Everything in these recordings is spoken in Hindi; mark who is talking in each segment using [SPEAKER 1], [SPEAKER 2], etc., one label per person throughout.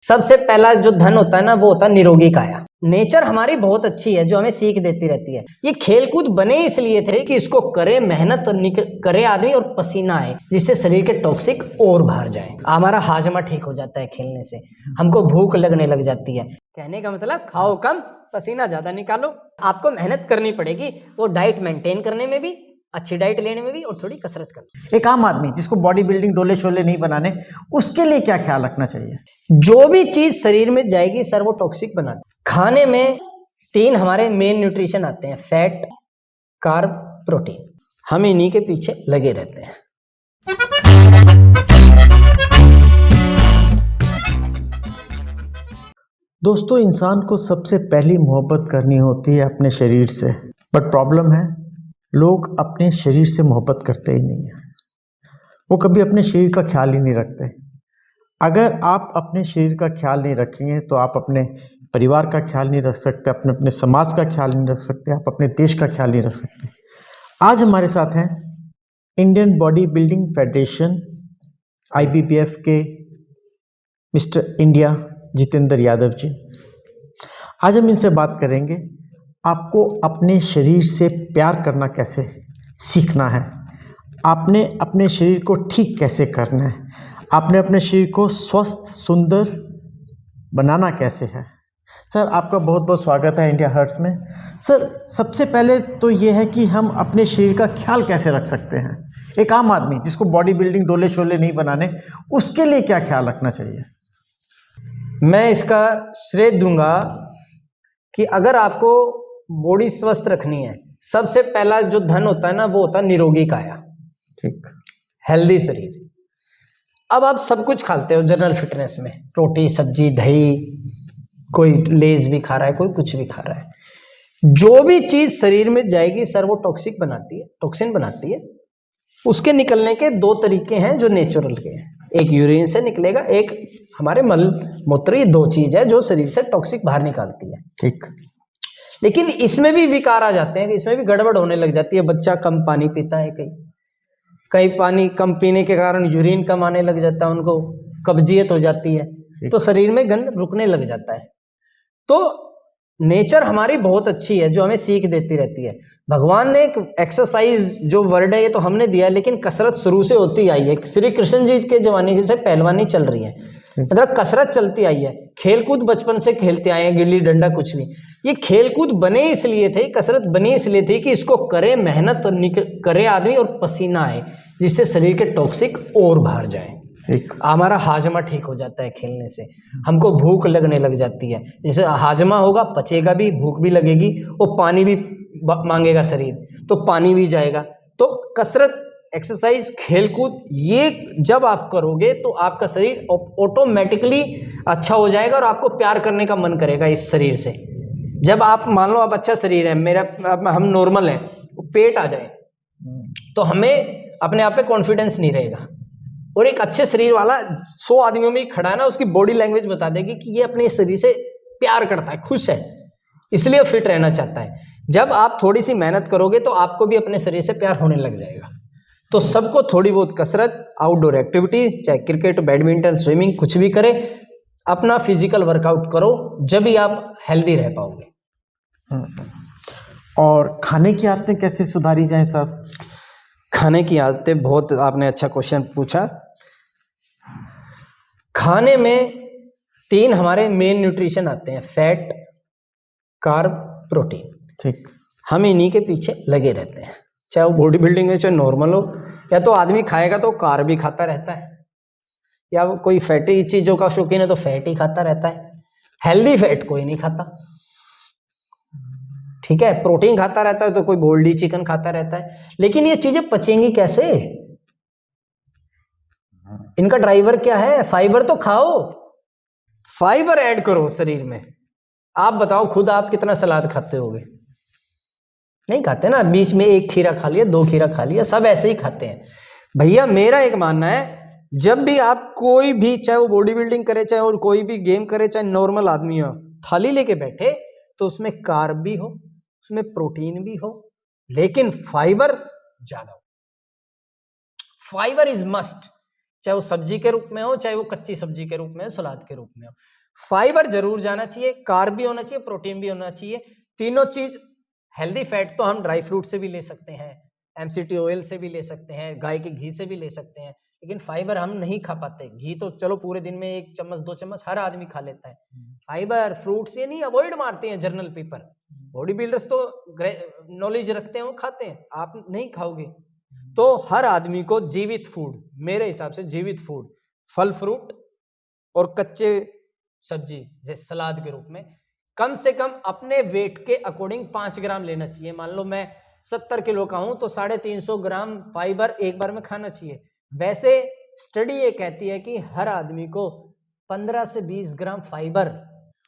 [SPEAKER 1] सबसे पहला जो धन होता है ना वो होता है निरोगी काया। नेचर हमारी बहुत अच्छी है जो हमें सीख देती रहती है। ये खेलकूद बने इसलिए थे कि इसको करे मेहनत करे आदमी और पसीना आए, जिससे शरीर के टॉक्सिक और बाहर जाए। हमारा हाजमा ठीक हो जाता है खेलने से, हमको भूख लगने लग जाती है। कहने का मतलब खाओ कम पसीना ज्यादा निकालो। आपको मेहनत करनी पड़ेगी वो डाइट मेंटेन करने में भी, अच्छी डाइट लेने में भी और थोड़ी कसरत करने।
[SPEAKER 2] एक आम आदमी जिसको बॉडी बिल्डिंग डोले शोले नहीं बनाने, उसके लिए क्या ख्याल रखना चाहिए?
[SPEAKER 1] जो भी चीज शरीर में जाएगी सर वो टॉक्सिक बनाती। खाने में 3 हमारे मेन न्यूट्रिशन आते हैं, फैट, कार्ब, प्रोटीन। हम इन्हीं के पीछे लगे रहते हैं।
[SPEAKER 2] दोस्तों, इंसान को सबसे पहली मोहब्बत करनी होती है अपने शरीर से, बट प्रॉब्लम है लोग अपने शरीर से मोहब्बत करते ही नहीं है। वो कभी अपने शरीर का ख्याल ही नहीं रखते। अगर आप अपने शरीर का ख्याल नहीं रखेंगे तो आप अपने परिवार का ख्याल नहीं रख सकते, अपने समाज का ख्याल नहीं रख सकते, आप अपने देश का ख्याल नहीं रख सकते। आज हमारे साथ हैं Indian body building federation IBBF के मिस्टर इंडिया जितेंद्र यादव जी। आज हम इनसे बात करेंगे आपको अपने शरीर से प्यार करना कैसे सीखना है, आपने अपने शरीर को ठीक कैसे करना है, आपने अपने शरीर को स्वस्थ सुंदर बनाना कैसे है। सर, आपका बहुत बहुत स्वागत है इंडिया हर्ट्स में। सर, सबसे पहले तो ये है कि हम अपने शरीर का ख्याल कैसे रख सकते हैं? एक आम आदमी जिसको बॉडी बिल्डिंग डोले शोले नहीं बनाने, उसके लिए क्या ख्याल रखना चाहिए?
[SPEAKER 1] मैं इसका श्रेय दूंगा कि अगर आपको बॉडी स्वस्थ रखनी है, सबसे पहला जो धन होता है ना वो होता है निरोगी काया,
[SPEAKER 2] ठीक,
[SPEAKER 1] हेल्दी शरीर। अब आप सब कुछ खाते हो जनरल फिटनेस में, रोटी सब्जी दही, कोई लेज भी खा रहा है, कोई कुछ भी खा रहा है। जो भी चीज शरीर में जाएगी सर वो टॉक्सिक बनाती है, टॉक्सिन बनाती है। उसके निकलने के 2 तरीके हैं जो नेचुरल के हैं, एक यूरिन से निकलेगा, एक हमारे मल मूत्र। ये 2 चीज है जो शरीर से टॉक्सिक बाहर निकालती है।
[SPEAKER 2] ठीक।
[SPEAKER 1] लेकिन इसमें भी विकार आ जाते हैं कि इसमें भी गड़बड़ होने लग जाती है। बच्चा कम पानी पीता है, कई पानी कम पीने के कारण यूरिन कम आने लग जाता है, उनको कब्जियत हो जाती है, तो शरीर में गंद रुकने लग जाता है। तो नेचर हमारी बहुत अच्छी है जो हमें सीख देती रहती है। भगवान ने एक एक्सरसाइज जो वर्ड है ये तो हमने दिया, लेकिन कसरत शुरू से होती आई है। श्री कृष्ण जी के जमाने से पहलवानी चल रही है, मतलब कसरत चलती आई है। खेलकूद बचपन से खेलते आए हैं, गिल्ली डंडा कुछ भी। ये खेलकूद बने इसलिए थे, कसरत बनी इसलिए थी कि इसको करे मेहनत करे आदमी और पसीना आए, जिससे शरीर के टॉक्सिक और बाहर जाए।
[SPEAKER 2] ठीक।
[SPEAKER 1] हमारा हाजमा ठीक हो जाता है खेलने से, हमको भूख लगने लग जाती है। जैसे हाजमा होगा पचेगा भी, भूख भी लगेगी और पानी भी मांगेगा शरीर, तो पानी भी जाएगा। तो कसरत, एक्सरसाइज, खेलकूद ये जब आप करोगे तो आपका शरीर ऑटोमेटिकली अच्छा हो जाएगा और आपको प्यार करने का मन करेगा इस शरीर से। जब आप मान लो आप अच्छा शरीर है, हम नॉर्मल हैं, पेट आ जाए तो हमें अपने आप पे कॉन्फिडेंस नहीं रहेगा। और एक अच्छे शरीर वाला 100 आदमियों में खड़ा है ना, उसकी बॉडी लैंग्वेज बता देगी कि ये अपने शरीर से प्यार करता है, खुश है, इसलिए फिट रहना चाहता है। जब आप थोड़ी सी मेहनत करोगे तो आपको भी अपने शरीर से प्यार होने लग जाएगा। तो सबको थोड़ी बहुत कसरत, आउटडोर एक्टिविटी, चाहे क्रिकेट, बैडमिंटन, स्विमिंग, कुछ भी करें, अपना फिजिकल वर्कआउट करो, जब भी आप हेल्दी रह पाओगे।
[SPEAKER 2] और खाने की आदतें कैसे सुधारी जाएं साहब?
[SPEAKER 1] खाने की आदतें, बहुत आपने अच्छा क्वेश्चन पूछा। खाने में 3 हमारे मेन न्यूट्रिशन आते हैं, फैट, कार्ब, प्रोटीन।
[SPEAKER 2] ठीक।
[SPEAKER 1] हम इन्हीं के पीछे लगे रहते हैं, चाहे वो बॉडी बिल्डिंग है चाहे नॉर्मल हो। या तो आदमी खाएगा तो कार्ब भी खाता रहता है, या वो कोई फैटी चीजों का शौकीन है तो फैट ही खाता रहता है। हेल्दी फैट कोई नहीं खाता, ठीक है। प्रोटीन खाता रहता है तो कोई बोल्डी चिकन खाता रहता है। लेकिन ये चीजें पचेंगी कैसे? इनका ड्राइवर क्या है? फाइबर तो खाओ, फाइबर ऐड करो शरीर में। आप बताओ खुद, आप कितना सलाद खाते होगे? नहीं खाते ना। बीच में 1 खीरा खा लिया, 2 खीरा खा लिया, सब ऐसे ही खाते हैं। भैया मेरा एक मानना है, जब भी आप कोई भी, चाहे वो बॉडी बिल्डिंग करे, चाहे और कोई भी गेम करे, चाहे नॉर्मल आदमी हो, थाली लेके बैठे तो उसमें कार्ब भी हो, उसमें प्रोटीन भी हो, लेकिन फाइबर ज्यादा हो। Fibre is must. चाहे वो सब्जी के रूप में हो, चाहे वो कच्ची सब्जी के रूप में हो, सलाद के रूप में हो। फाइबर जरूर जाना चाहिए, कार्ब भी होना चाहिए, प्रोटीन भी होना चाहिए। तीनों चीज, हेल्दी फैट तो हम ड्राई फ्रूट से भी ले सकते हैं, एमसीटी ऑयल से भी ले सकते हैं, गाय के घी से भी ले सकते हैं, लेकिन फाइबर हम नहीं खा पाते। घी तो चलो पूरे दिन में 1 चम्मच 2 चम्मच हर आदमी खा लेता है, फाइबर फ्रूट्स ये नहीं, अवॉइड मारते हैं जनरल पीपल। बॉडी बिल्डर्स तो नॉलेज रखते हैं, वो खाते हैं, आप नहीं खाओगे। तो हर आदमी को जीवित फूड, मेरे हिसाब से जीवित फूड, फल फ्रूट और कच्चे सब्जी जैसे सलाद के रूप में कम से कम अपने वेट के अकॉर्डिंग 5 ग्राम लेना चाहिए। मान लो मैं 70 किलो का हूं तो 350 ग्राम फाइबर एक बार में खाना चाहिए। वैसे स्टडी ये कहती है कि हर आदमी को 15 से 20 ग्राम फाइबर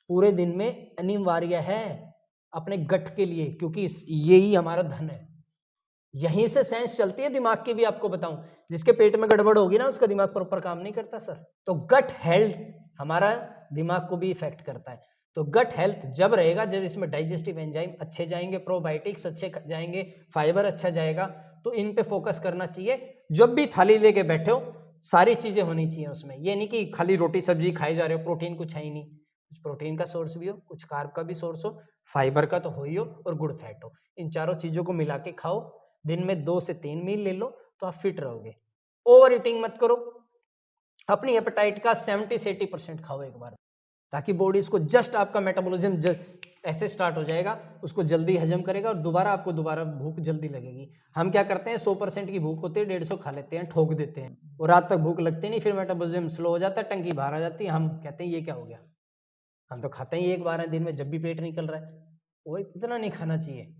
[SPEAKER 1] पूरे दिन में अनिवार्य है अपने गट के लिए, क्योंकि यही हमारा धन है। यहीं से सेंस चलती है दिमाग की भी। आपको बताऊं, जिसके पेट में गड़बड़ होगी ना, उसका दिमाग प्रॉपर काम नहीं करता सर। तो गट हेल्थ हमारा दिमाग को भी इफेक्ट करता है। तो गट हेल्थ जब रहेगा जब इसमें डाइजेस्टिव एंजाइम अच्छे जाएंगे, प्रोबायोटिक्स अच्छे जाएंगे, फाइबर अच्छा जाएगा। तो इन पे फोकस करना चाहिए। जब भी थाली लेके बैठे हो सारी चीजें होनी चाहिए उसमें। ये नहीं कि खाली रोटी सब्जी खाई जा रहे हो, प्रोटीन कुछ है ही नहीं। कुछ प्रोटीन का सोर्स भी हो, कुछ कार्ब का भी सोर्स हो, फाइबर का तो हो ही हो, और गुड फैट हो। इन चारों चीजों को मिला के खाओ। दिन में 2 से 3 मील ले लो तो आप फिट रहोगे। ओवर ईटिंग मत करो, अपनी एपेटाइट का 70 से 80% खाओ एक बार, ताकि बॉडी इसको जस्ट आपका मेटाबॉलिज्म ऐसे स्टार्ट हो जाएगा, उसको जल्दी हजम करेगा और दोबारा आपको दोबारा भूख जल्दी लगेगी। हम क्या करते हैं, 100% की भूख होती है 150 खा लेते हैं, ठोक देते हैं, और रात तक भूख लगती नहीं, फिर मेटाबॉलिज्म स्लो हो जाता है, टंकी बाहर आ जाती है। हम कहते हैं ये क्या हो गया। हम तो खाते ही एक बार है दिन में, जब भी पेट निकल रहा है। वो इतना नहीं खाना चाहिए।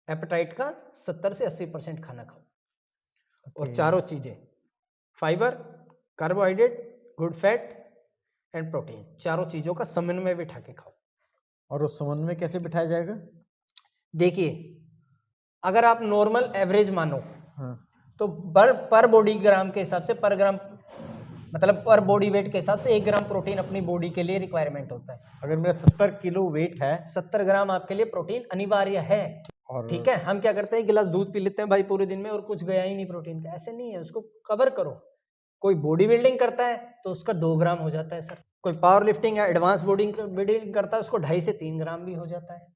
[SPEAKER 1] एपेटाइट का 70 से 80% खाना खाओ। और चारों चीजें, fibre, carbohydrate, good fat and protein, चारों चीजों का समन्वय बिठा के खाओ।
[SPEAKER 2] और उस समन्वय कैसे बिठाया जाएगा?
[SPEAKER 1] देखिए, अगर आप नॉर्मल एवरेज मानो,
[SPEAKER 2] हाँ।
[SPEAKER 1] तो पर बॉडी ग्राम के हिसाब से, पर ग्राम मतलब पर बॉडी वेट के हिसाब से 1 ग्राम प्रोटीन अपनी बॉडी के लिए रिक्वायरमेंट होता है।
[SPEAKER 2] अगर मेरा 70 किलो वेट है,
[SPEAKER 1] 70 ग्राम आपके लिए प्रोटीन अनिवार्य है।
[SPEAKER 2] और
[SPEAKER 1] ठीक है, हम क्या करते हैं, गिलास दूध पी लेते हैं भाई पूरे दिन में और कुछ गया ही नहीं प्रोटीन का। ऐसे नहीं है, उसको कवर करो। कोई बॉडी बिल्डिंग करता है तो उसका 2 ग्राम हो जाता है सर। कोई पावर लिफ्टिंग या एडवांस बॉडी बिल्डिंग करता है, उसको 2.5 से 3 ग्राम भी हो जाता है।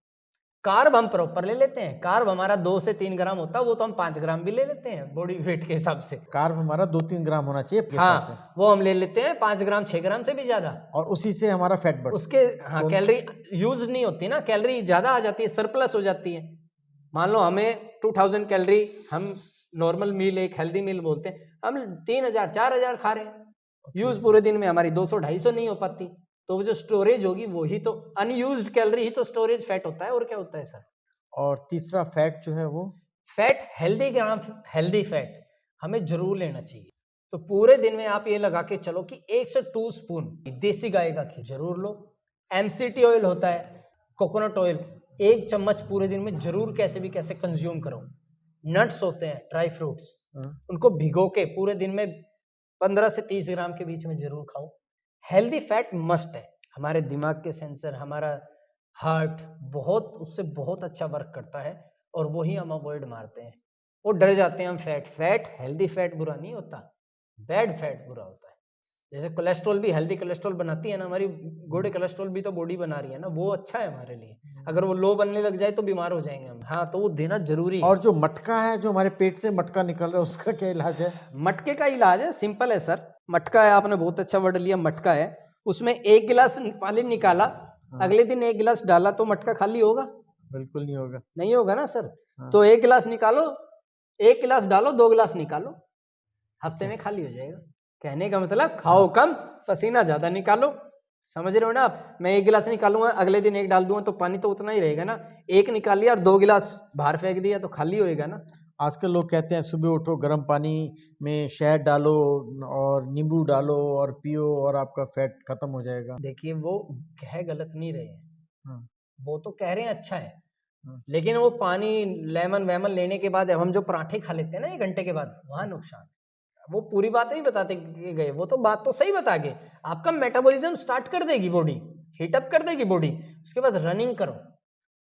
[SPEAKER 1] कार्ब हम प्रॉपर ले लेते हैं, कार्ब हमारा 2 से 3 ग्राम होता है, वो तो हम 5 ग्राम भी ले लेते हैं बॉडी वेट के हिसाब से।
[SPEAKER 2] कार्ब हमारा 2-3 ग्राम होना चाहिए आपके हिसाब से।
[SPEAKER 1] हाँ, वो हम ले लेते हैं 5 ग्राम 6 ग्राम से भी ज्यादा,
[SPEAKER 2] और उसी से हमारा फैट बढ़
[SPEAKER 1] उसके हाँ कैलोरी यूज नहीं होती ना, कैलोरी ज्यादा आ जाती है, सरप्लस हो जाती है। मान लो हमें 2000 कैलोरी, हम नॉर्मल मील एक हेल्दी मील बोलते हैं, हम 3000 4000 खा रहे हैं। यूज पूरे दिन में हमारी 200-250 नहीं हो पाती, तो वो जो स्टोरेज होगी वही तो अनयूज्ड कैलोरी ही तो स्टोरेज फैट होता है। और क्या होता है सर?
[SPEAKER 2] और तीसरा फैट जो है वो
[SPEAKER 1] फैट, हेल्दी ग्राम हेल्दी फैट हमें जरूर लेना चाहिए। तो पूरे दिन में आप ये लगा के चलो कि 1 से 2 स्पून देसी गाय का घी जरूर लो। एमसीटी ऑयल होता है, कोकोनट ऑयल, 1 चम्मच पूरे दिन में जरूर कैसे भी कैसे कंज्यूम करो। नट्स होते हैं, ड्राई फ्रूट्स, उनको भिगो के पूरे दिन में 15 से 30 ग्राम के बीच में जरूर खाओ। हेल्दी फैट मस्ट है। हमारे दिमाग के सेंसर, हमारा हार्ट बहुत उससे बहुत अच्छा वर्क करता है, और वही हम अवॉइड मारते हैं। वो डर जाते हैं हम फैट हेल्दी फैट बुरा नहीं होता, बैड फैट बुरा होता है। जैसे कोलेस्ट्रॉल भी हेल्दी कोलेस्ट्रॉल बनाती है ना हमारी, गुड कोलेस्ट्रॉल भी तो बॉडी बना रही है ना, वो अच्छा है हमारे लिए। अगर वो लो बनने लग जाए तो बीमार हो जाएंगे हम। हाँ, तो वो देना जरूरी है।
[SPEAKER 2] और जो मटका है, जो हमारे पेट से मटका निकल रहा है, उसका क्या इलाज है?
[SPEAKER 1] मटके का इलाज है, सिंपल है सर। मटका है, आपने बहुत अच्छा वर्ड लिया, मटका है। उसमें 1 गिलास पानी निकाला, अगले दिन 1 गिलास डाला तो मटका खाली होगा?
[SPEAKER 2] बिल्कुल नहीं होगा।
[SPEAKER 1] नहीं होगा ना सर। तो 1 गिलास निकालो, 1 गिलास डालो, 2 गिलास निकालो, हफ्ते में खाली हो जाएगा। कहने का मतलब खाओ कम, पसीना ज्यादा निकालो। समझ रहे हो ना आप? मैं 1 गिलास निकालूंगा, अगले दिन 1 डाल दूंगा तो पानी तो उतना ही रहेगा ना। 1 निकाल लिया और 2 गिलास बाहर फेंक दिया तो खाली होएगा ना।
[SPEAKER 2] आजकल लोग कहते हैं सुबह उठो, गर्म पानी में शहद डालो और नींबू डालो और पियो और आपका फैट खत्म हो जाएगा।
[SPEAKER 1] देखिए, वो कह गलत नहीं रहे हैं,
[SPEAKER 2] हाँ,
[SPEAKER 1] वो तो कह रहे हैं अच्छा है,
[SPEAKER 2] हाँ।
[SPEAKER 1] लेकिन वो पानी लेमन वेमन लेने के बाद हम जो पराठे खा लेते हैं ना 1 घंटे के बाद, वहां नुकसान। वो पूरी बात नहीं बताते गए, वो तो बात तो सही बता गए। आपका मेटाबॉलिज्म स्टार्ट कर देगी बॉडी, हीटअप कर देगी बॉडी। उसके बाद रनिंग करो,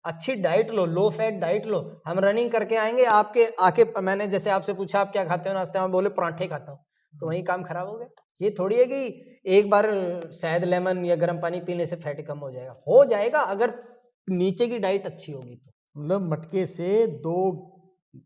[SPEAKER 1] अच्छी डाइट लो, लो फैट डाइट लो। हम रनिंग करके आएंगे, आपके आके मैंने जैसे आपसे पूछा आप क्या खाते हो नाश्ते में, बोले पराठे खाता हूँ। तो वहीं काम खराब हो गया। ये थोड़ी है कि एक बार शहद लेमन या गर्म पानी पीने से फैट कम हो जाएगा अगर नीचे की डाइट अच्छी होगी तो।
[SPEAKER 2] मतलब मटके से 2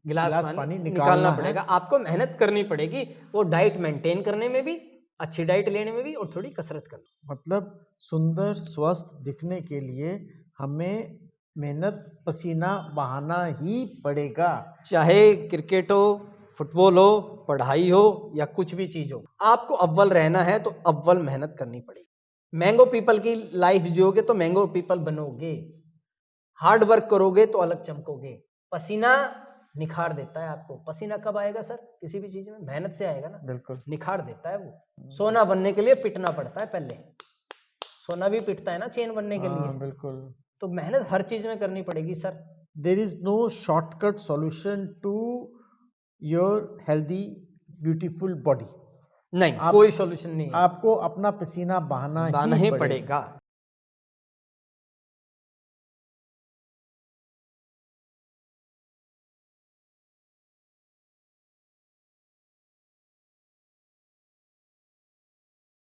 [SPEAKER 1] गिलास
[SPEAKER 2] गिलास
[SPEAKER 1] पानी
[SPEAKER 2] पानी
[SPEAKER 1] निकालना
[SPEAKER 2] निकालना
[SPEAKER 1] पड़ेगा,
[SPEAKER 2] है।
[SPEAKER 1] आपको मेहनत करनी पड़ेगी वो डाइट मेंटेन करने में भी, अच्छी डाइट लेने में भी, और थोड़ी कसरत करना।
[SPEAKER 2] मतलब सुंदर स्वस्थ दिखने के लिए हमें मेहनत पसीना बहाना ही पड़ेगा।
[SPEAKER 1] चाहे क्रिकेट हो, फुटबॉल हो, पढ़ाई हो या कुछ भी चीज हो, आपको अव्वल रहना है तो अव्वल मेहनत करनी पड़ेगी। मैंगो पीपल की लाइफ जियोगे तो मैंगो पीपल बनोगे। हार्ड वर्क करोगे तो अलग चमकोगे। पसीना निखार देता है आपको। पसीना कब आएगा सर? किसी भी चीज में मेहनत से आएगा ना।
[SPEAKER 2] बिल्कुल।
[SPEAKER 1] निखार देता है वो। सोना बनने के लिए पिटना पड़ता है पहले। सोना भी पिटता है ना चेन बनने के लिए।
[SPEAKER 2] बिल्कुल।
[SPEAKER 1] तो मेहनत हर चीज में करनी पड़ेगी sir.
[SPEAKER 2] There is no shortcut solution to your healthy beautiful body.
[SPEAKER 1] नहीं, कोई सॉल्यूशन नहीं है।
[SPEAKER 2] आपको अपना पसीना बहाना
[SPEAKER 1] बहाना
[SPEAKER 2] ही
[SPEAKER 1] ही
[SPEAKER 2] पड़ेगा।
[SPEAKER 1] पड़ेगा।